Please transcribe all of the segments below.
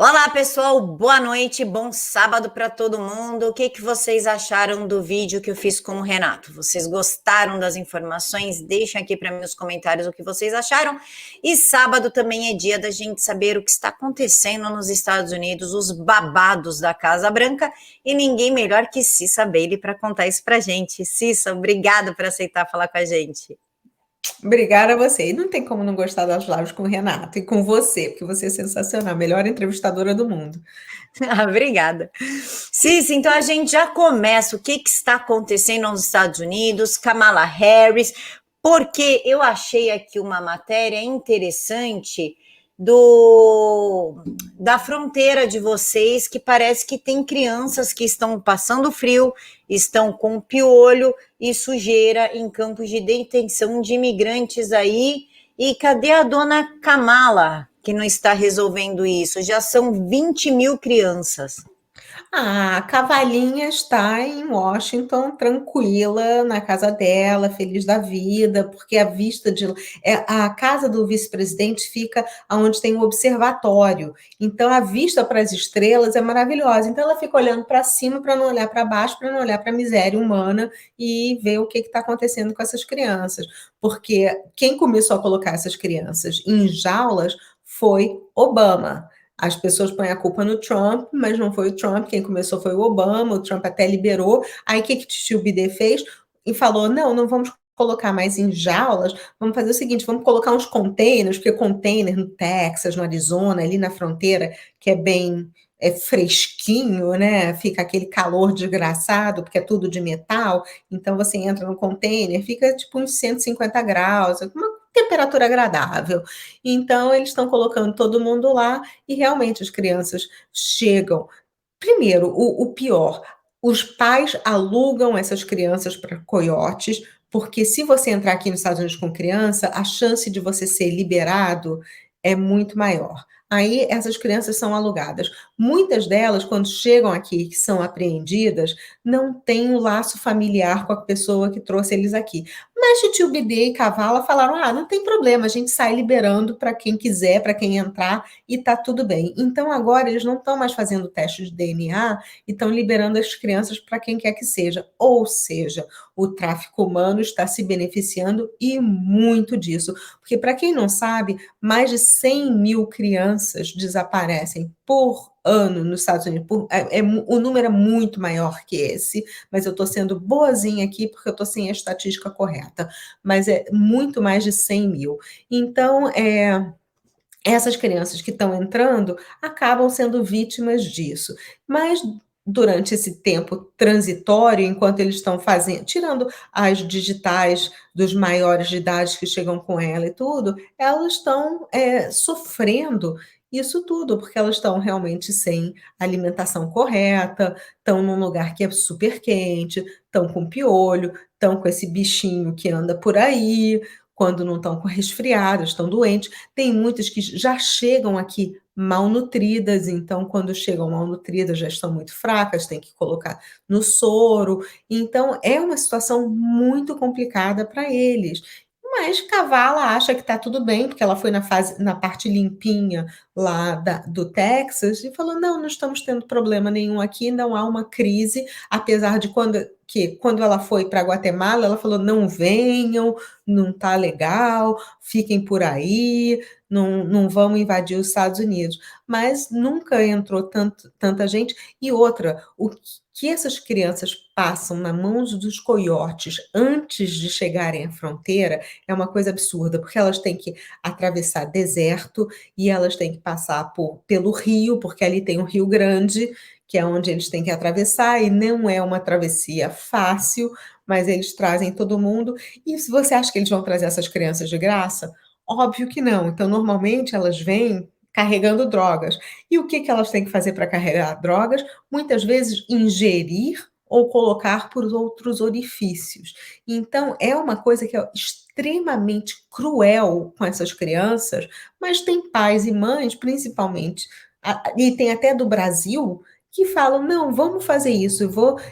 Olá, pessoal. Boa noite, bom sábado para todo mundo. O que vocês acharam do vídeo que eu fiz com o Renato? Vocês gostaram das informações? Deixem aqui para mim nos comentários o que vocês acharam. E sábado também é dia da gente saber o que está acontecendo nos Estados Unidos, os babados da Casa Branca, e ninguém melhor que Cissa Bailey para contar isso para gente. Cissa, obrigada por aceitar falar com a gente. Obrigada a você. E não tem como não gostar das lives com o Renato e com você, porque você é sensacional, a melhor entrevistadora do mundo. Ah, obrigada. Cissa, então a gente já começa. O que está acontecendo nos Estados Unidos? Kamala Harris, porque eu achei aqui uma matéria interessante da fronteira de vocês, que parece que tem crianças que estão passando frio, estão com piolho e sujeira em campos de detenção de imigrantes aí. E cadê a dona Kamala, que não está resolvendo isso? Já são 20 mil crianças. A Cavalinha está em Washington, tranquila, na casa dela, feliz da vida, porque a vista de a casa do vice-presidente fica onde tem o observatório. Então a vista para as estrelas é maravilhosa. Então ela fica olhando para cima para não olhar para baixo, para não olhar para a miséria humana e ver o que está acontecendo com essas crianças. Porque quem começou a colocar essas crianças em jaulas foi Obama. As pessoas põem a culpa no Trump, mas não foi o Trump, quem começou foi o Obama, o Trump até liberou. Aí o que o tio Bidê fez? E falou, não vamos colocar mais em jaulas, vamos fazer o seguinte, vamos colocar uns containers, porque container no Texas, no Arizona, ali na fronteira, que é bem fresquinho, né? Fica aquele calor desgraçado, porque é tudo de metal, então você entra no container, fica tipo uns 150 graus, uma temperatura agradável. Então, eles estão colocando todo mundo lá e realmente as crianças chegam. Primeiro, o pior, os pais alugam essas crianças para coiotes, porque se você entrar aqui nos Estados Unidos com criança, a chance de você ser liberado é muito maior. Aí essas crianças são alugadas. Muitas delas, quando chegam aqui, que são apreendidas, não têm o laço familiar com a pessoa que trouxe eles aqui. Mas Titio Bidê e Cavala falaram: não tem problema, a gente sai liberando para quem quiser, para quem entrar, e tá tudo bem. Então agora eles não estão mais fazendo teste de DNA e estão liberando as crianças para quem quer que seja. Ou seja, o tráfico humano está se beneficiando e muito disso. Porque, para quem não sabe, mais de 100 mil crianças desaparecem por ano nos Estados Unidos. O número é muito maior que esse, mas eu estou sendo boazinha aqui porque eu estou sem a estatística correta. Mas é muito mais de 100 mil. Então, essas crianças que estão entrando acabam sendo vítimas disso. Mas durante esse tempo transitório, enquanto eles estão fazendo, tirando as digitais dos maiores de idade que chegam com ela e tudo, elas estão sofrendo isso tudo, porque elas estão realmente sem alimentação correta, estão num lugar que é super quente, estão com piolho, estão com esse bichinho que anda por aí, quando não estão com resfriadas, estão doentes. Tem muitas que já chegam aqui malnutridas, então quando chegam malnutridas já estão muito fracas, tem que colocar no soro. Então é uma situação muito complicada para eles. Mas Cavala acha que está tudo bem, porque ela foi na parte limpinha lá do Texas e falou: não estamos tendo problema nenhum aqui, não há uma crise, apesar de quando ela foi para Guatemala, ela falou: não venham, não está legal, fiquem por aí, não vamos invadir os Estados Unidos. Mas nunca entrou tanta gente. E outra, o que essas crianças passam na mãos dos coiotes antes de chegarem à fronteira é uma coisa absurda, porque elas têm que atravessar deserto e elas têm que passar pelo rio, porque ali tem um Rio Grande, que é onde eles têm que atravessar, e não é uma travessia fácil, mas eles trazem todo mundo. E se você acha que eles vão trazer essas crianças de graça? Óbvio que não. Então, normalmente, elas vêm carregando drogas. E o que elas têm que fazer para carregar drogas? Muitas vezes, ingerir ou colocar por outros orifícios. Então, é uma coisa que é extremamente cruel com essas crianças, mas tem pais e mães, principalmente, e tem até do Brasil, que falam: não, vamos fazer isso,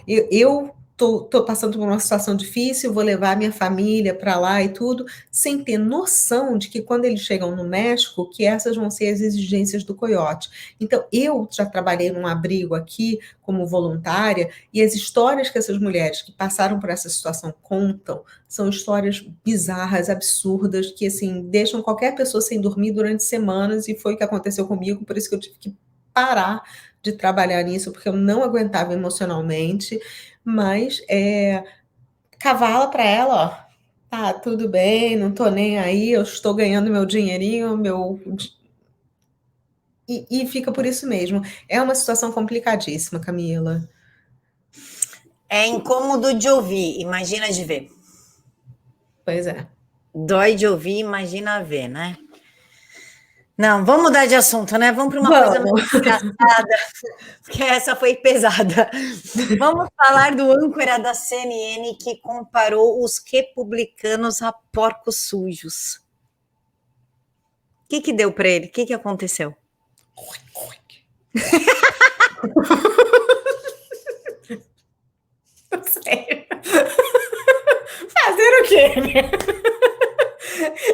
eu tô passando por uma situação difícil, vou levar minha família para lá e tudo, sem ter noção de que quando eles chegam no México, que essas vão ser as exigências do coiote. Então, eu já trabalhei num abrigo aqui como voluntária, e as histórias que essas mulheres que passaram por essa situação contam são histórias bizarras, absurdas, que assim deixam qualquer pessoa sem dormir durante semanas, e foi o que aconteceu comigo, por isso que eu tive que parar de trabalhar nisso, porque eu não aguentava emocionalmente, mas cavala para ela, ó, tá tudo bem, não tô nem aí, eu estou ganhando meu dinheirinho, e fica por isso mesmo. É uma situação complicadíssima, Camila. É incômodo de ouvir, imagina de ver. Pois é. Dói de ouvir, imagina ver, né? Não, vamos mudar de assunto, né? Vamos para uma coisa mais Vamos. engraçada, porque essa foi pesada. Vamos falar do âncora da CNN que comparou os republicanos a porcos sujos. O que deu para ele? O que aconteceu? Sério. Fazer o quê, né?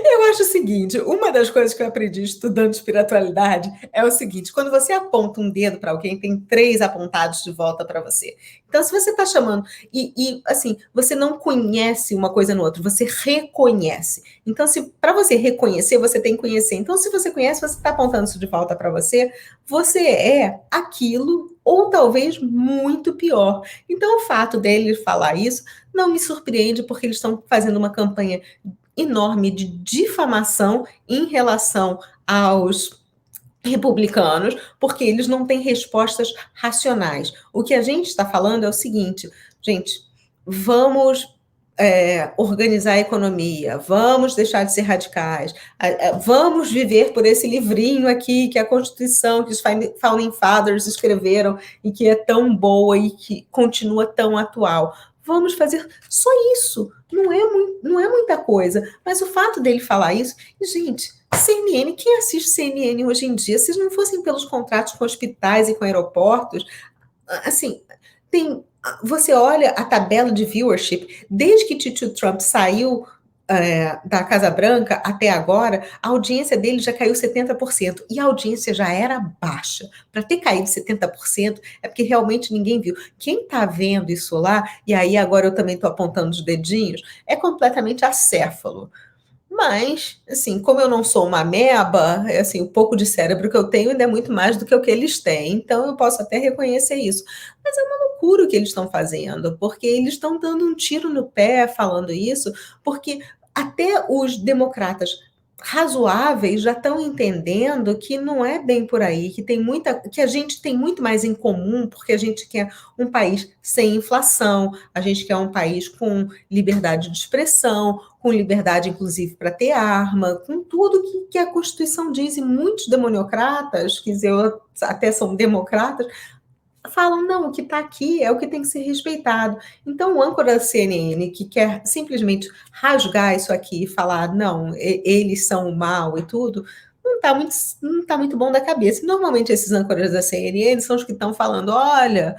Eu acho o seguinte, uma das coisas que eu aprendi estudando espiritualidade é o seguinte, quando você aponta um dedo para alguém, tem 3 apontados de volta para você. Então, se você está chamando, assim, você não conhece uma coisa no outro, você reconhece. Então, se para você reconhecer, você tem que conhecer. Então, se você conhece, você está apontando isso de volta para você é aquilo, ou talvez muito pior. Então, o fato dele falar isso não me surpreende, porque eles estão fazendo uma campanha enorme de difamação em relação aos republicanos, porque eles não têm respostas racionais. O que a gente está falando é o seguinte, gente, vamos organizar a economia, vamos deixar de ser radicais, vamos viver por esse livrinho aqui, que é a Constituição, que os Founding Fathers escreveram, e que é tão boa e que continua tão atual. Vamos fazer só isso. Não é muita coisa. Mas o fato dele falar isso, gente, CNN, quem assiste CNN hoje em dia, se não fossem pelos contratos com hospitais e com aeroportos, assim, você olha a tabela de viewership, desde que Tito Trump saiu da Casa Branca até agora, a audiência dele já caiu 70%, e a audiência já era baixa. Para ter caído 70%, é porque realmente ninguém viu. Quem está vendo isso lá, e aí agora eu também estou apontando os dedinhos, é completamente acéfalo. Mas, assim, como eu não sou uma ameba, assim, o pouco de cérebro que eu tenho ainda é muito mais do que o que eles têm. Então, eu posso até reconhecer isso. Mas é uma loucura o que eles estão fazendo, porque eles estão dando um tiro no pé falando isso, porque até os democratas razoáveis já estão entendendo que não é bem por aí, que a gente tem muito mais em comum, porque a gente quer um país sem inflação, a gente quer um país com liberdade de expressão, com liberdade, inclusive, para ter arma, com tudo que a Constituição diz, e muitos democratas, quer dizer, até são democratas, falam, não, o que está aqui é o que tem que ser respeitado. Então, o âncora da CNN, que quer simplesmente rasgar isso aqui e falar, não, eles são o mal e tudo, não tá muito bom da cabeça. Normalmente, esses âncoras da CNN são os que estão falando, olha,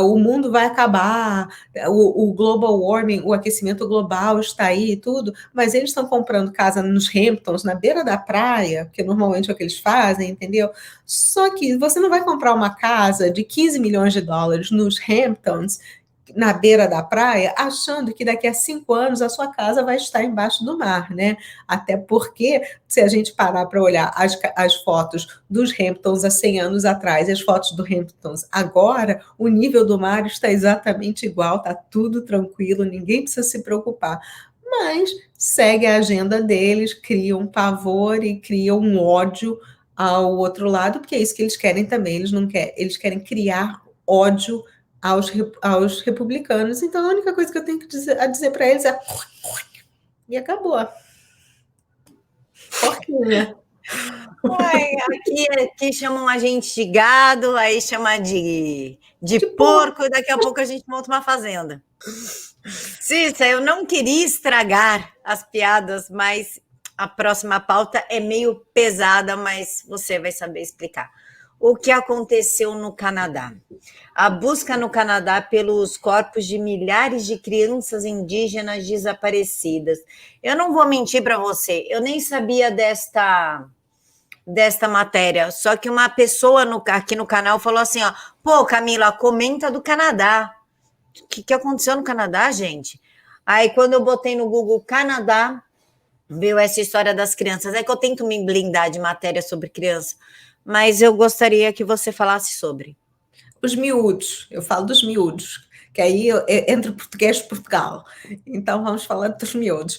o mundo vai acabar, o global warming, o aquecimento global está aí e tudo, mas eles estão comprando casa nos Hamptons, na beira da praia, que normalmente é o que eles fazem, entendeu? Só que você não vai comprar uma casa de 15 milhões de dólares nos Hamptons, na beira da praia, achando que daqui a 5 anos a sua casa vai estar embaixo do mar, né? Até porque, se a gente parar para olhar as fotos dos Hamptons há 100 anos atrás e as fotos do Hamptons agora, o nível do mar está exatamente igual, está tudo tranquilo, ninguém precisa se preocupar. Mas segue a agenda deles, criam pavor e criam um ódio ao outro lado, porque é isso que eles querem também, eles querem criar ódio aos republicanos. Então, a única coisa que eu tenho a dizer para eles é e acabou. Porquinha. Aqui chamam a gente de gado, aí chama de porco, e daqui a pouco a gente monta uma fazenda. Cissa, eu não queria estragar as piadas, mas a próxima pauta é meio pesada, mas você vai saber explicar. o que aconteceu no Canadá. A busca no Canadá pelos corpos de milhares de crianças indígenas desaparecidas. Eu não vou mentir para você, eu nem sabia desta matéria, só que uma pessoa aqui no canal falou assim, ó, pô, Camila, comenta do Canadá. O que aconteceu no Canadá, gente? Aí quando eu botei no Google Canadá, veio essa história das crianças. É que eu tento me blindar de matéria sobre criança, mas eu gostaria que você falasse sobre. Os miúdos, eu falo dos miúdos, que aí entre português e Portugal. Então vamos falar dos miúdos.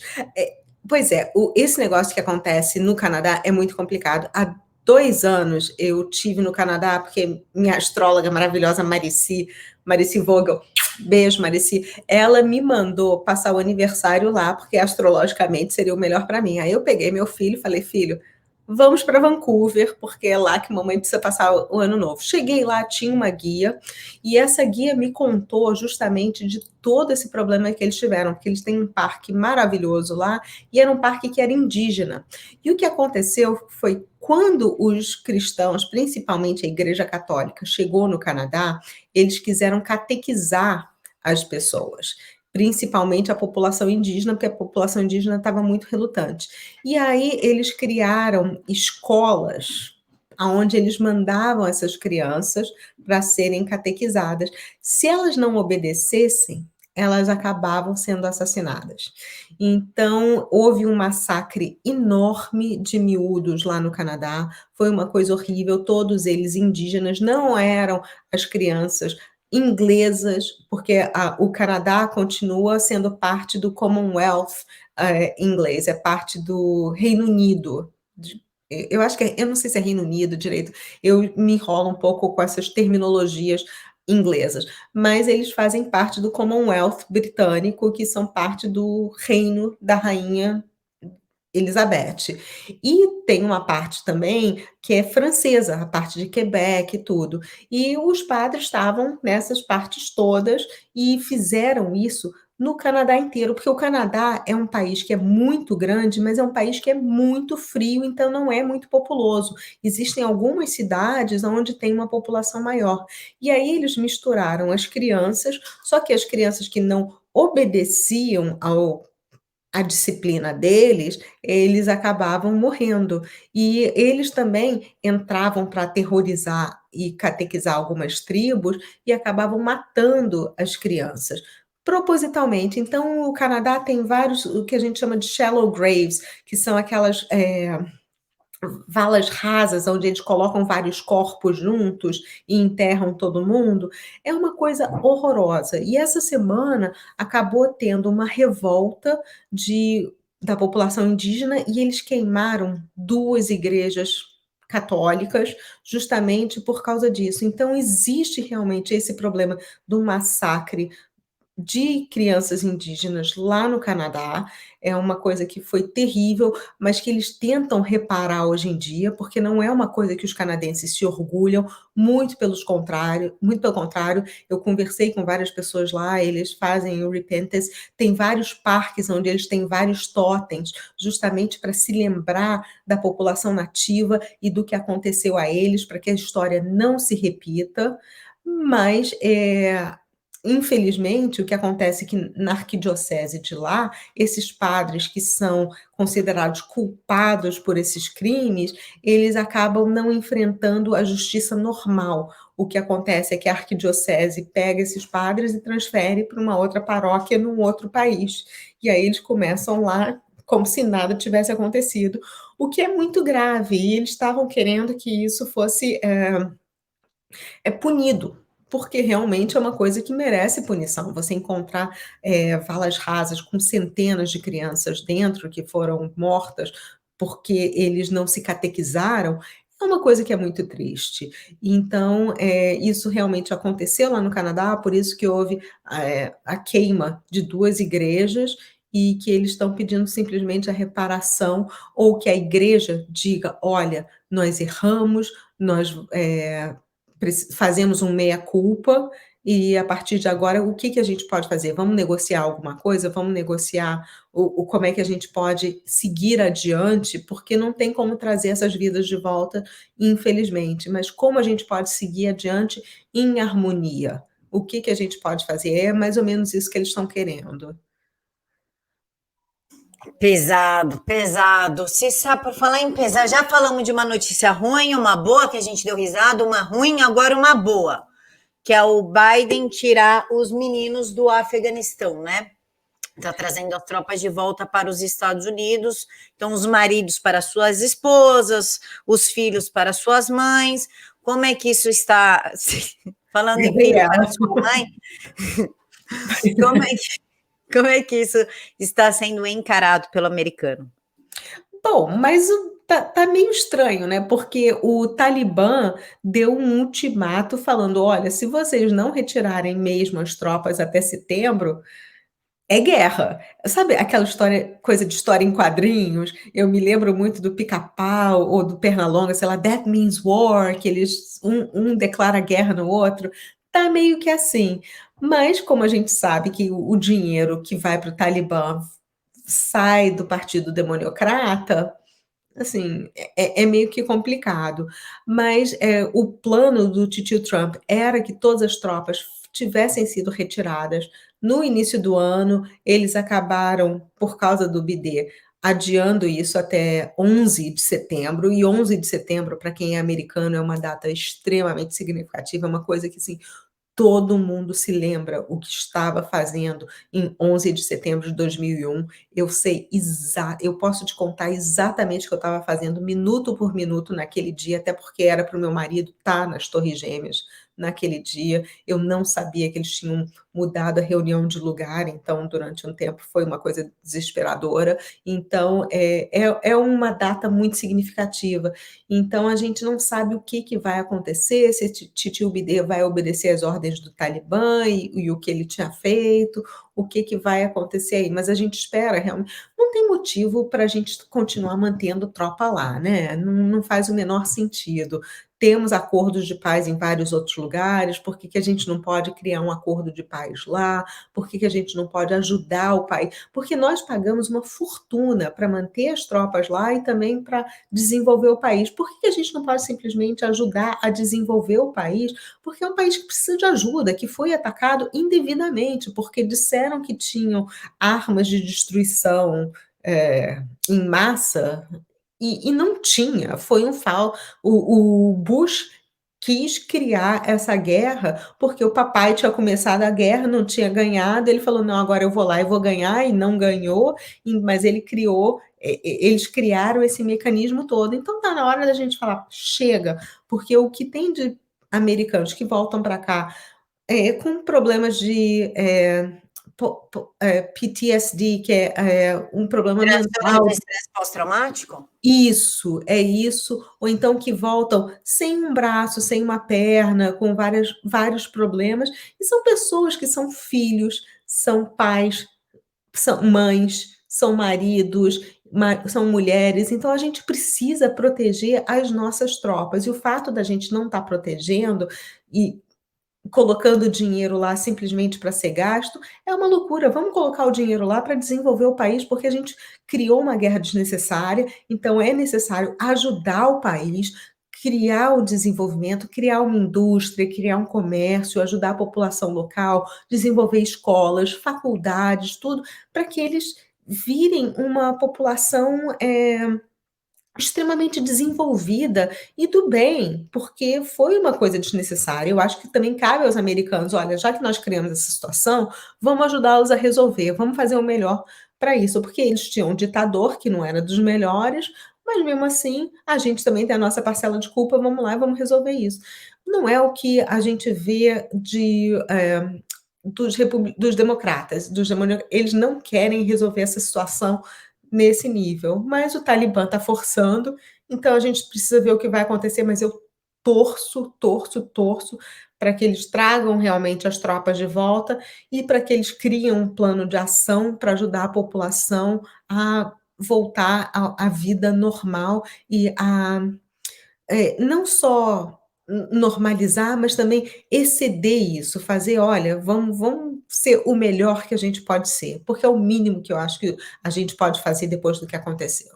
Pois é, esse negócio que acontece no Canadá é muito complicado. Há 2 anos eu tive no Canadá, porque minha astróloga maravilhosa, Marici Vogel, beijo, Marici, ela me mandou passar o aniversário lá, porque astrologicamente seria o melhor para mim. Aí eu peguei meu filho e falei, filho, vamos para Vancouver, porque é lá que mamãe precisa passar o ano novo. Cheguei lá, tinha uma guia, e essa guia me contou justamente de todo esse problema que eles tiveram, porque eles têm um parque maravilhoso lá, e era um parque que era indígena. E o que aconteceu foi quando os cristãos, principalmente a Igreja Católica, chegou no Canadá, eles quiseram catequizar as pessoas, principalmente a população indígena, porque a população indígena estava muito relutante. E aí eles criaram escolas onde eles mandavam essas crianças para serem catequizadas. Se elas não obedecessem, elas acabavam sendo assassinadas. Então, houve um massacre enorme de miúdos lá no Canadá, foi uma coisa horrível, todos eles indígenas, não eram as crianças inglesas, porque o Canadá continua sendo parte do Commonwealth inglês, é parte do Reino Unido. Eu acho que eu não sei se é Reino Unido direito, eu me enrolo um pouco com essas terminologias inglesas, mas eles fazem parte do Commonwealth britânico, que são parte do reino da rainha Elizabeth. E tem uma parte também que é francesa, a parte de Quebec e tudo. E os padres estavam nessas partes todas e fizeram isso no Canadá inteiro, porque o Canadá é um país que é muito grande, mas é um país que é muito frio, então não é muito populoso. Existem algumas cidades onde tem uma população maior. E aí eles misturaram as crianças, só que as crianças que não obedeciam a disciplina deles, eles acabavam morrendo. E eles também entravam para aterrorizar e catequizar algumas tribos e acabavam matando as crianças. Propositalmente. Então, o Canadá tem vários, o que a gente chama de shallow graves, que são aquelas valas rasas, onde eles colocam vários corpos juntos e enterram todo mundo, é uma coisa horrorosa. E essa semana acabou tendo uma revolta da população indígena e eles queimaram 2 igrejas católicas justamente por causa disso. Então, existe realmente esse problema do massacre de crianças indígenas lá no Canadá, é uma coisa que foi terrível, mas que eles tentam reparar hoje em dia, porque não é uma coisa que os canadenses se orgulham, muito pelo contrário, eu conversei com várias pessoas lá, eles fazem o Repentance, tem vários parques onde eles têm vários totens, justamente para se lembrar da população nativa e do que aconteceu a eles, para que a história não se repita, mas infelizmente, o que acontece é que na arquidiocese de lá, esses padres que são considerados culpados por esses crimes, eles acabam não enfrentando a justiça normal. O que acontece é que a arquidiocese pega esses padres e transfere para uma outra paróquia num outro país. E aí eles começam lá como se nada tivesse acontecido, o que é muito grave. E eles estavam querendo que isso fosse punido, porque realmente é uma coisa que merece punição. Você encontrar valas rasas com centenas de crianças dentro que foram mortas porque eles não se catequizaram, é uma coisa que é muito triste. Então, isso realmente aconteceu lá no Canadá, por isso que houve a queima de 2 igrejas e que eles estão pedindo simplesmente a reparação ou que a igreja diga, olha, nós erramos, nós fazemos um meia-culpa e a partir de agora o que que a gente pode fazer? Vamos negociar alguma coisa? Vamos negociar o como é que a gente pode seguir adiante, porque não tem como trazer essas vidas de volta, infelizmente, mas como a gente pode seguir adiante em harmonia? O que que a gente pode fazer? É mais ou menos isso que eles estão querendo. Pesado, pesado. Se sabe, por falar em pesar, já falamos de uma notícia ruim, uma boa, que a gente deu risada, uma ruim, agora uma boa, que é o Biden tirar os meninos do Afeganistão, né? Está trazendo as tropas de volta para os Estados Unidos, então os maridos para suas esposas, os filhos para suas mães. Como é que isso está? Falando em filho para sua mãe, como é que, como é que isso está sendo encarado pelo americano? Bom, mas tá meio estranho, né? Porque o Talibã deu um ultimato falando: olha, se vocês não retirarem mesmo as tropas até setembro, é guerra. Sabe aquela história, coisa de história em quadrinhos? Eu me lembro muito do Pica-Pau ou do Pernalonga, sei lá, That Means War, que eles um declara guerra no outro. Tá meio que assim. Mas como a gente sabe que o dinheiro que vai para o Talibã sai do Partido Democrata, assim, é meio que complicado. Mas, o plano do titio Trump era que todas as tropas tivessem sido retiradas no início do ano. Eles acabaram, por causa do BD, adiando isso até 11 de setembro, e 11 de setembro, para quem é americano, é uma data extremamente significativa, é uma coisa que, assim, todo mundo se lembra o que estava fazendo em 11 de setembro de 2001. Eu sei eu posso te contar exatamente o que eu estava fazendo minuto por minuto naquele dia, até porque era para o meu marido estar nas Torres Gêmeas naquele dia. Eu não sabia que eles tinham mudado a reunião de lugar, então durante um tempo foi uma coisa desesperadora. Então, é uma data muito significativa. Então a gente não sabe o que que vai acontecer, se Titio Bidê vai obedecer às ordens do Talibã e o que ele tinha feito, o que que vai acontecer aí. Mas a gente espera realmente. Não tem motivo para a gente continuar mantendo tropa lá, né? Não faz o menor sentido. Temos acordos de paz em vários outros lugares, por que que a gente não pode criar um acordo de paz lá? Por que que a gente não pode ajudar o país? Porque nós pagamos uma fortuna para manter as tropas lá e também para desenvolver o país. Por que a gente não pode simplesmente ajudar a desenvolver o país? Porque é um país que precisa de ajuda, que foi atacado indevidamente, porque disseram que tinham armas de destruição em massa e não tinha. Foi um fal. O Bush quis criar essa guerra porque o papai tinha começado a guerra, não tinha ganhado. Ele falou: não, agora eu vou lá e vou ganhar, e não ganhou, mas ele criou eles criaram esse mecanismo todo. Então está na hora da gente falar: chega, porque o que tem de americanos que voltam para cá com problemas de PTSD, que é um problema Transtorno mental. de estresse pós-traumático? Isso, é isso, ou então que voltam sem um braço, sem uma perna, com vários problemas, e são pessoas que são filhos, são pais, são mães, são maridos, são mulheres. Então a gente precisa proteger as nossas tropas, e o fato da gente não estar protegendo e colocando dinheiro lá simplesmente para ser gasto é uma loucura. Vamos colocar o dinheiro lá para desenvolver o país, porque a gente criou uma guerra desnecessária. Então é necessário ajudar o país, criar o desenvolvimento, criar uma indústria, criar um comércio, ajudar a população local, desenvolver escolas, faculdades, tudo, para que eles virem uma população extremamente desenvolvida e do bem, porque foi uma coisa desnecessária. Eu acho que também cabe aos americanos: olha, já que nós criamos essa situação, vamos ajudá-los a resolver, vamos fazer o melhor para isso, porque eles tinham um ditador que não era dos melhores, mas mesmo assim a gente também tem a nossa parcela de culpa, vamos lá e vamos resolver isso. Não é o que a gente vê dos democratas, eles não querem resolver essa situação nesse nível, mas o Talibã está forçando, então a gente precisa ver o que vai acontecer, mas eu torço, torço, torço para que eles tragam realmente as tropas de volta e para que eles criem um plano de ação para ajudar a população a voltar à vida normal e a não só normalizar, mas também exceder isso, fazer: "Olha, vamos ser o melhor que a gente pode ser", porque é o mínimo que eu acho que a gente pode fazer depois do que aconteceu.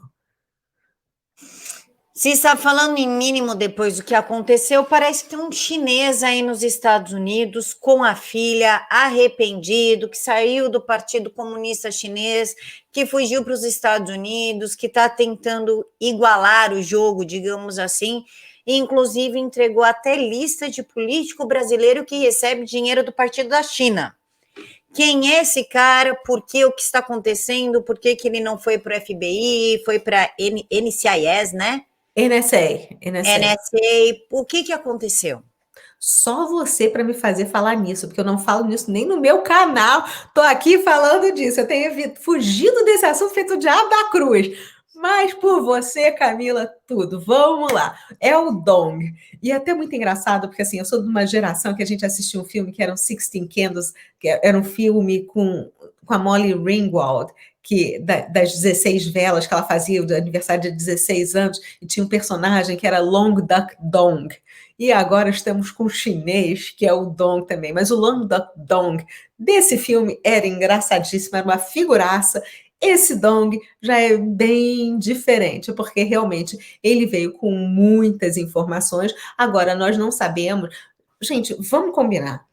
Se está falando em mínimo depois do que aconteceu, parece que tem um chinês aí nos Estados Unidos com a filha, arrependido, que saiu do Partido Comunista Chinês, que fugiu para os Estados Unidos, que está tentando igualar o jogo, digamos assim, e inclusive entregou até lista de político brasileiro que recebe dinheiro do Partido da China. Quem é esse cara? Por que o que está acontecendo? Por que ele não foi para o FBI, foi para NCIS, né? NSA, NSA. NSA, o que aconteceu? Só você para me fazer falar nisso, porque eu não falo nisso nem no meu canal. Tô aqui falando disso. Eu tenho fugido desse assunto feito o diabo da cruz. Mas por você, Camila, tudo. Vamos lá. É o Dong. E é até muito engraçado, porque assim, eu sou de uma geração que a gente assistiu um filme que era um Sixteen Candles, que era um filme com a Molly Ringwald, das 16 velas que ela fazia, do aniversário de 16 anos, e tinha um personagem que era Long Duck Dong. E agora estamos com o chinês, que é o Dong também. Mas o Long Duck Dong desse filme era engraçadíssimo, era uma figuraça. Esse Dong já é bem diferente, porque realmente ele veio com muitas informações. Agora, nós não sabemos. Gente, vamos combinar.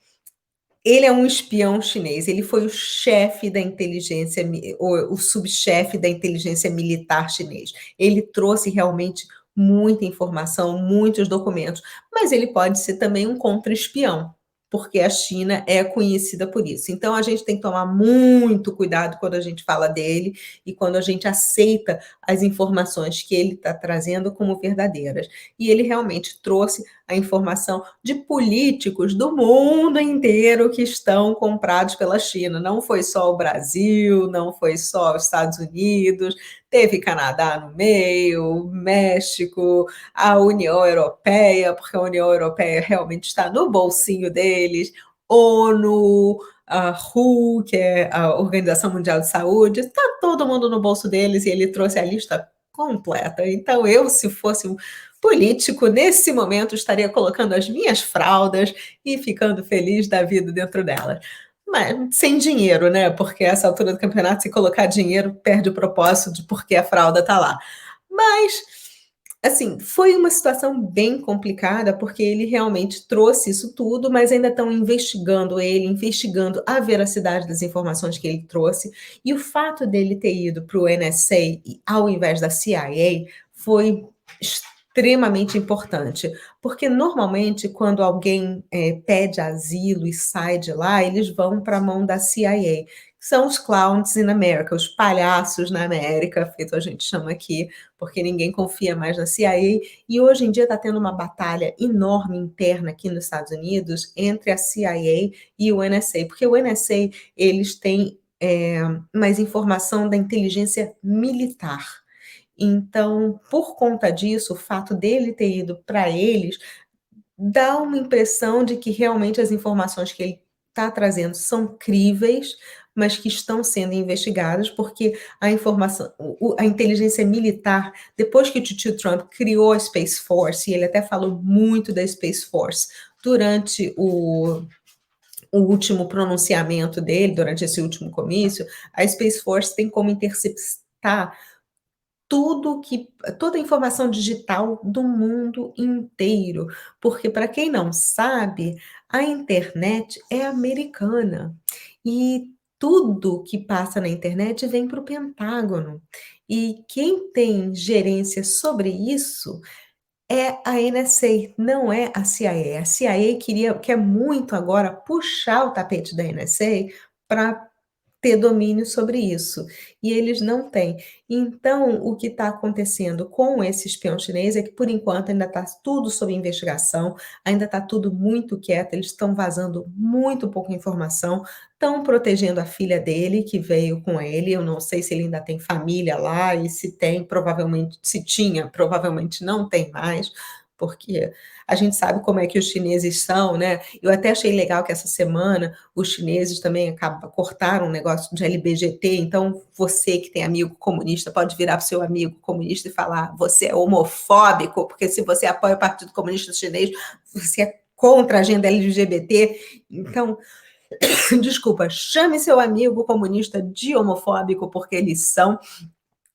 Ele é um espião chinês, ele foi o chefe da inteligência, o subchefe da inteligência militar chinês. Ele trouxe realmente muita informação, muitos documentos, mas ele pode ser também um contra-espião, porque a China é conhecida por isso. Então a gente tem que tomar muito cuidado quando a gente fala dele e quando a gente aceita as informações que ele está trazendo como verdadeiras. E ele realmente trouxe a informação de políticos do mundo inteiro que estão comprados pela China. Não foi só o Brasil, não foi só os Estados Unidos, teve Canadá no meio, México, a União Europeia, porque a União Europeia realmente está no bolsinho deles, ONU, a WHO, que é a Organização Mundial de Saúde, está todo mundo no bolso deles e ele trouxe a lista completa. Então, eu, se fosse um político, nesse momento, estaria colocando as minhas fraldas e ficando feliz da vida dentro delas. Mas sem dinheiro, né? Porque essa altura do campeonato, se colocar dinheiro, perde o propósito de por que a fralda está lá. Mas, assim, foi uma situação bem complicada, porque ele realmente trouxe isso tudo, mas ainda estão investigando ele, investigando a veracidade das informações que ele trouxe. E o fato dele ter ido para o NSA ao invés da CIA foi extremamente importante, porque normalmente quando alguém pede asilo e sai de lá, eles vão para a mão da CIA, que são os clowns in America, os palhaços na América, feito a gente chama aqui, porque ninguém confia mais na CIA, e hoje em dia está tendo uma batalha enorme interna aqui nos Estados Unidos entre a CIA e o NSA, porque o NSA, eles têm mais informação da inteligência militar. Então, por conta disso, o fato dele ter ido para eles dá uma impressão de que realmente as informações que ele está trazendo são críveis, mas que estão sendo investigadas, porque a informação, a inteligência militar, depois que o tio Trump criou a Space Force, e ele até falou muito da Space Force durante o último pronunciamento dele, durante esse último comício, a Space Force tem como interceptar toda a informação digital do mundo inteiro, porque para quem não sabe, a internet é americana e tudo que passa na internet vem para o Pentágono. E quem tem gerência sobre isso é a NSA, não é a CIA. A CIA quer muito agora puxar o tapete da NSA para ter domínio sobre isso, e eles não têm. Então, o que está acontecendo com esse espião chinês é que, por enquanto, ainda está tudo sob investigação, ainda está tudo muito quieto, eles estão vazando muito pouca informação, estão protegendo a filha dele, que veio com ele, eu não sei se ele ainda tem família lá, e se tem, provavelmente, se tinha, provavelmente não tem mais, porque a gente sabe como é que os chineses são, né? Eu até achei legal que essa semana os chineses também cortaram um negócio de LBGT, então você que tem amigo comunista pode virar para o seu amigo comunista e falar: você é homofóbico, porque se você apoia o Partido Comunista Chinês, você é contra a agenda LGBT. Então, desculpa, chame seu amigo comunista de homofóbico, porque eles são.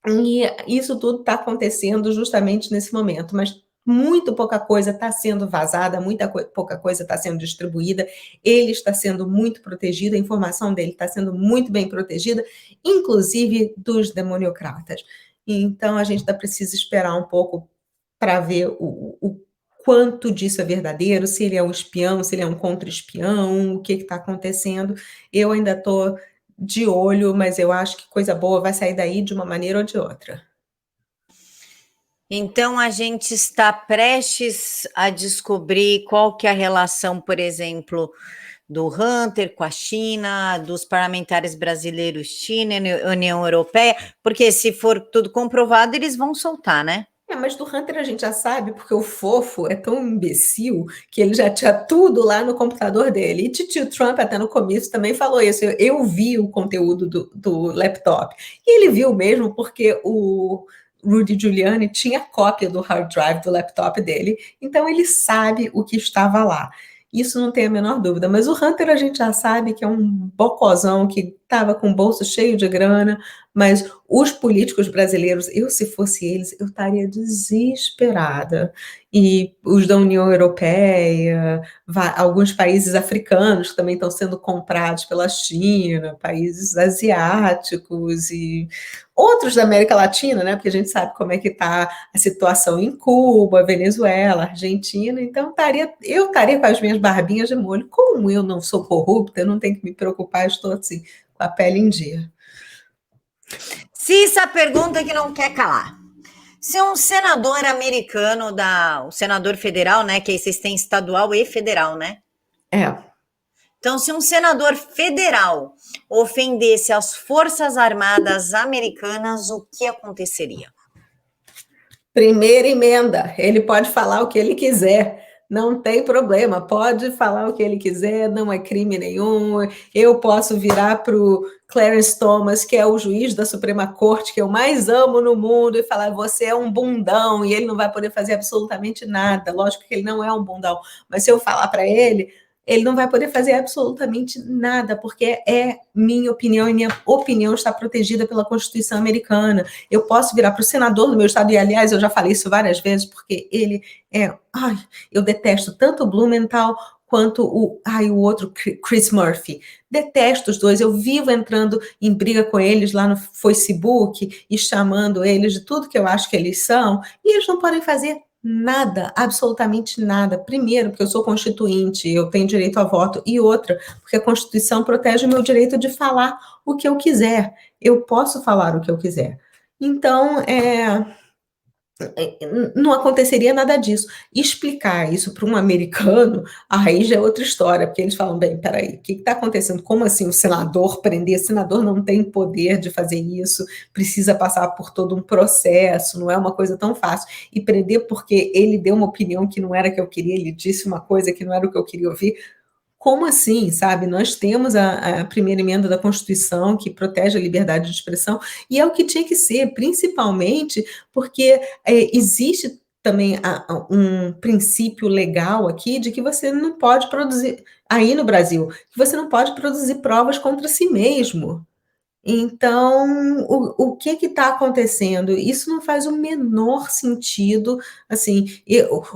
E isso tudo está acontecendo justamente nesse momento, mas muito pouca coisa está sendo vazada, pouca coisa está sendo distribuída, ele está sendo muito protegido, a informação dele está sendo muito bem protegida, inclusive dos demoniocratas. Então, a gente ainda precisa esperar um pouco para ver o quanto disso é verdadeiro, se ele é um espião, se ele é um contra-espião, o que está acontecendo. Eu ainda estou de olho, mas eu acho que coisa boa vai sair daí de uma maneira ou de outra. Então, a gente está prestes a descobrir qual que é a relação, por exemplo, do Hunter com a China, dos parlamentares brasileiros China, União Europeia, porque se for tudo comprovado, eles vão soltar, né? Mas do Hunter a gente já sabe, porque o fofo é tão imbecil que ele já tinha tudo lá no computador dele. E tio Trump, até no começo, também falou isso. Eu vi o conteúdo do laptop. E ele viu mesmo porque o Rudy Giuliani tinha cópia do hard drive do laptop dele. Então ele sabe o que estava lá. Isso não tem a menor dúvida. Mas o Hunter a gente já sabe que é um bocozão que estava com o bolso cheio de grana, mas os políticos brasileiros, se fosse eles, eu estaria desesperada. E os da União Europeia, alguns países africanos que também estão sendo comprados pela China, países asiáticos e outros da América Latina, né? Porque a gente sabe como é que está a situação em Cuba, Venezuela, Argentina. Então, eu estaria com as minhas barbinhas de molho. Como eu não sou corrupta, eu não tenho que me preocupar, eu estou assim, com a pele em dia. Cissa, pergunta que não quer calar. Se um senador americano, o senador federal, né, que aí vocês têm estadual e federal, né? É. Então, se um senador federal ofendesse as Forças Armadas Americanas, o que aconteceria? Primeira emenda, ele pode falar o que ele quiser, não tem problema, pode falar o que ele quiser, não é crime nenhum. Eu posso virar para o Clarence Thomas, que é o juiz da Suprema Corte, que eu mais amo no mundo, e falar: você é um bundão, e ele não vai poder fazer absolutamente nada. Lógico que ele não é um bundão, mas se eu falar para ele não vai poder fazer absolutamente nada, porque é minha opinião, e minha opinião está protegida pela Constituição americana. Eu posso virar para o senador do meu estado, e aliás, eu já falei isso várias vezes, porque ele é... eu detesto tanto o Blumenthal quanto o outro, Chris Murphy. Detesto os dois, eu vivo entrando em briga com eles lá no Facebook e chamando eles de tudo que eu acho que eles são, e eles não podem fazer nada, absolutamente nada. Primeiro, porque eu sou constituinte, eu tenho direito a voto, e outra, porque a Constituição protege o meu direito de falar o que eu quiser. Eu posso falar o que eu quiser. Então, não aconteceria nada disso. Explicar isso para um americano, aí já é outra história, porque eles falam: bem, peraí, o que está acontecendo? Como assim o senador prender? O senador não tem poder de fazer isso, precisa passar por todo um processo, não é uma coisa tão fácil. E prender porque ele deu uma opinião que não era a que eu queria, ele disse uma coisa que não era o que eu queria ouvir. Como assim, sabe? Nós temos a primeira emenda da Constituição que protege a liberdade de expressão, e é o que tinha que ser, principalmente porque existe também um princípio legal aqui de que você não pode produzir, aí no Brasil, que você não pode produzir provas contra si mesmo. Então, o que está acontecendo? Isso não faz o menor sentido. Assim,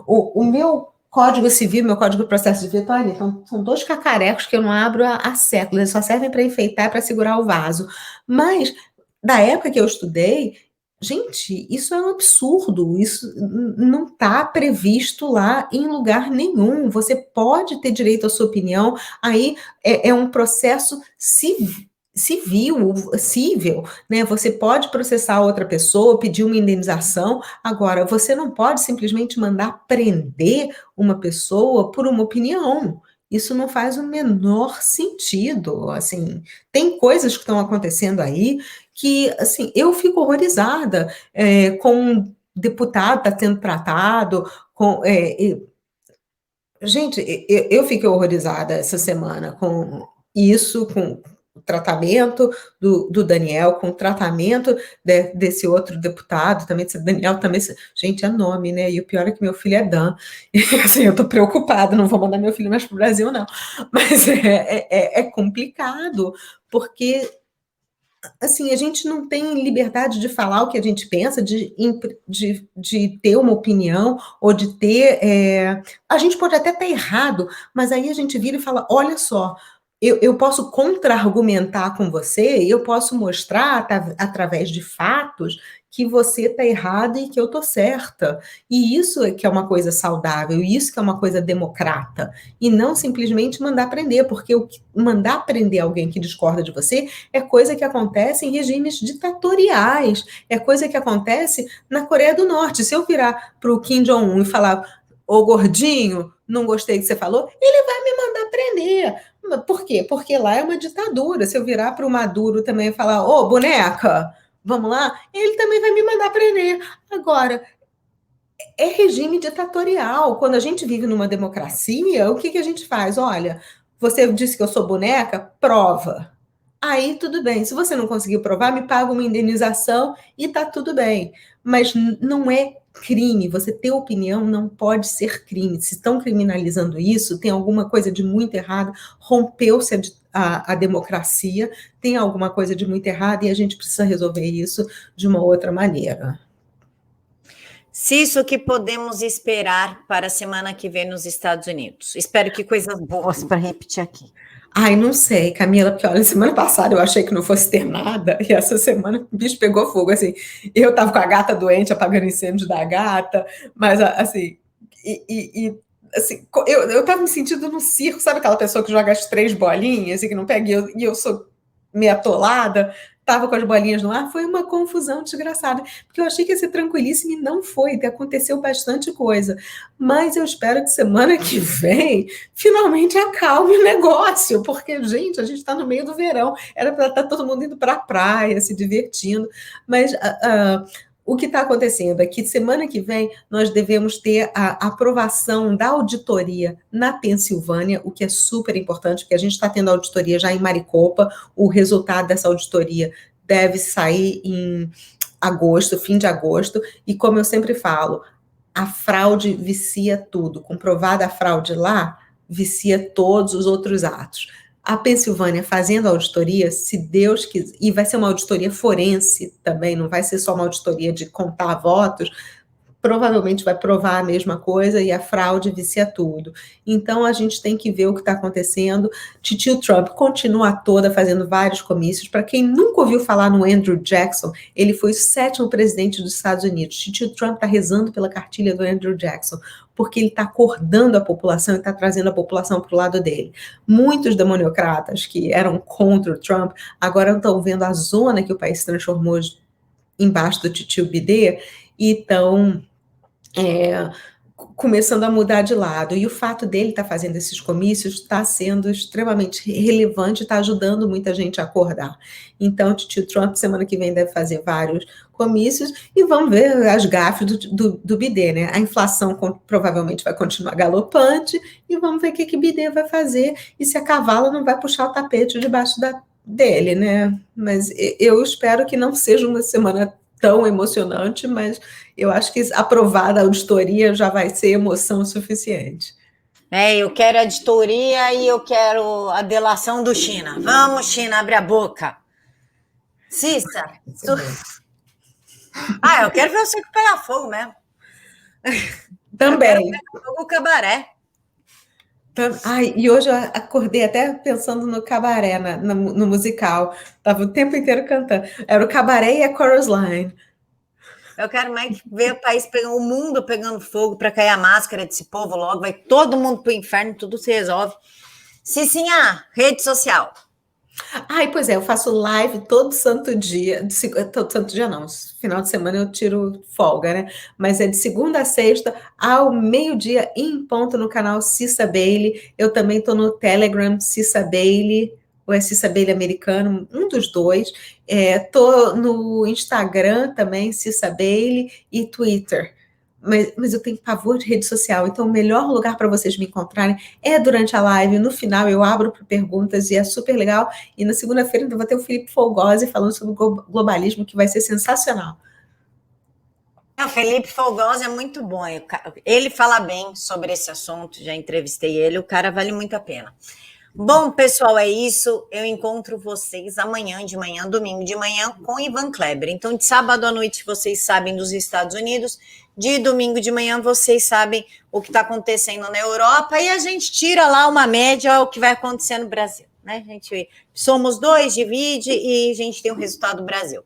o meu Código Civil, meu Código de Processo Civil, olha, então, são dois cacarecos que eu não abro há séculos, eles só servem para enfeitar, para segurar o vaso. Mas, da época que eu estudei, gente, isso é um absurdo, isso não está previsto lá em lugar nenhum. Você pode ter direito à sua opinião, aí é um processo civil, né? Você pode processar outra pessoa, pedir uma indenização. Agora, você não pode simplesmente mandar prender uma pessoa por uma opinião. Isso não faz o menor sentido. Assim, tem coisas que estão acontecendo aí que, assim, eu fico horrorizada com deputado está sendo tratado com... Gente, eu fiquei horrorizada essa semana com isso, com o tratamento do Daniel, com o tratamento desse outro deputado, também, esse Daniel também, gente, é nome, né? E o pior é que meu filho é Dan, e assim, eu tô preocupada, não vou mandar meu filho mais pro Brasil, não, mas é complicado, porque assim, a gente não tem liberdade de falar o que a gente pensa, de ter uma opinião, ou de ter. A gente pode até estar errado, mas aí a gente vira e fala: olha só, eu posso contra-argumentar com você, eu posso mostrar através de fatos que você está errada e que eu estou certa. E isso é que é uma coisa saudável, isso que é uma coisa democrata. E não simplesmente mandar prender, porque mandar prender alguém que discorda de você é coisa que acontece em regimes ditatoriais, é coisa que acontece na Coreia do Norte. Se eu virar para o Kim Jong-un e falar, ô gordinho, não gostei do que você falou, ele vai me mandar prender. Por quê? Porque lá é uma ditadura. Se eu virar para o Maduro também e falar, ô boneca, vamos lá, ele também vai me mandar prender. Agora, é regime ditatorial. Quando a gente vive numa democracia, o que a gente faz? Olha, você disse que eu sou boneca? Prova. Aí tudo bem. Se você não conseguiu provar, me paga uma indenização e tá tudo bem. Mas não é crime. Você ter opinião não pode ser crime. Se estão criminalizando isso, tem alguma coisa de muito errado, rompeu-se a democracia, tem alguma coisa de muito errado e a gente precisa resolver isso de uma outra maneira. Se isso que podemos esperar para a semana que vem nos Estados Unidos. Espero que coisas boas para repetir aqui. Ai, não sei, Camila, porque olha, semana passada eu achei que não fosse ter nada, e essa semana o bicho pegou fogo, assim, eu tava com a gata doente, apagando incêndio da gata, mas assim, assim, eu tava me sentindo no circo, sabe aquela pessoa que joga as 3 bolinhas e que não pega, e eu sou meio atolada, tava com as bolinhas no ar, foi uma confusão desgraçada, porque eu achei que ia ser tranquilíssimo e não foi, aconteceu bastante coisa, mas eu espero que semana que vem finalmente acalme o negócio, porque, gente, a gente está no meio do verão, era para estar todo mundo indo para a praia, se divertindo, mas o que está acontecendo é que semana que vem nós devemos ter a aprovação da auditoria na Pensilvânia, o que é super importante, porque a gente está tendo auditoria já em Maricopa, o resultado dessa auditoria deve sair em agosto, fim de agosto, e como eu sempre falo, a fraude vicia tudo. Comprovada a fraude lá, vicia todos os outros atos. A Pensilvânia fazendo a auditoria, se Deus quiser, e vai ser uma auditoria forense também, não vai ser só uma auditoria de contar votos, provavelmente vai provar a mesma coisa e a fraude vicia tudo. Então, a gente tem que ver o que está acontecendo. Titio Trump continua toda fazendo vários comícios. Para quem nunca ouviu falar no Andrew Jackson, ele foi o 7º presidente dos Estados Unidos. Titio Trump está rezando pela cartilha do Andrew Jackson, porque ele está acordando a população e está trazendo a população para o lado dele. Muitos democratas que eram contra o Trump, agora estão vendo a zona que o país se transformou embaixo do titio Bidê e estão começando a mudar de lado, e o fato dele estar fazendo esses comícios está sendo extremamente relevante, está ajudando muita gente a acordar. Então, o tio Trump, semana que vem, deve fazer vários comícios, e vamos ver as gafes do Bidê, né? A inflação provavelmente vai continuar galopante, e vamos ver o que Bidê vai fazer, e se a Cavala não vai puxar o tapete debaixo dele, né? Mas eu espero que não seja uma semana tão emocionante, mas eu acho que aprovada a auditoria já vai ser emoção suficiente. Eu quero a auditoria e eu quero a delação do China. Vamos, China, abre a boca. Cissa. Eu quero ver o circo pegar fogo mesmo. Também. Eu quero pegar fogo o cabaré. E hoje eu acordei até pensando no cabaré, no musical. Tava o tempo inteiro cantando. Era o cabaré e a chorus line. Eu quero mais ver o mundo pegando fogo para cair a máscara desse povo logo. Vai todo mundo pro inferno, tudo se resolve. Cicinha, rede social. Pois é, eu faço live todo santo dia. Todo santo dia não, final de semana eu tiro folga, né? Mas é de segunda a sexta, ao meio-dia, em ponto, no canal Cissa Bailey. Eu também tô no Telegram, Cissa Bailey. ou é Cissa Bailey americano, um dos dois. Tô no Instagram também, Cissa Bailey, e Twitter. Mas eu tenho pavor de rede social, então o melhor lugar para vocês me encontrarem é durante a live. No final eu abro para perguntas e é super legal. E na segunda-feira ainda vou ter o Felipe Folgosi falando sobre globalismo, que vai ser sensacional. O Felipe Folgosi é muito bom. Ele fala bem sobre esse assunto, já entrevistei ele, o cara vale muito a pena. Bom, pessoal, é isso. Eu encontro vocês amanhã de manhã, domingo de manhã, com Ivan Kleber. Então, de sábado à noite, vocês sabem dos Estados Unidos. De domingo de manhã, vocês sabem o que está acontecendo na Europa. E a gente tira lá uma média o que vai acontecer no Brasil. Né? A gente somos dois, divide e a gente tem o resultado do Brasil.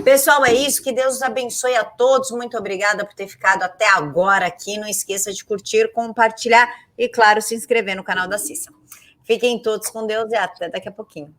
Pessoal, é isso. Que Deus os abençoe a todos. Muito obrigada por ter ficado até agora aqui. Não esqueça de curtir, compartilhar e, claro, se inscrever no canal da Cissa. Fiquem todos com Deus e até daqui a pouquinho.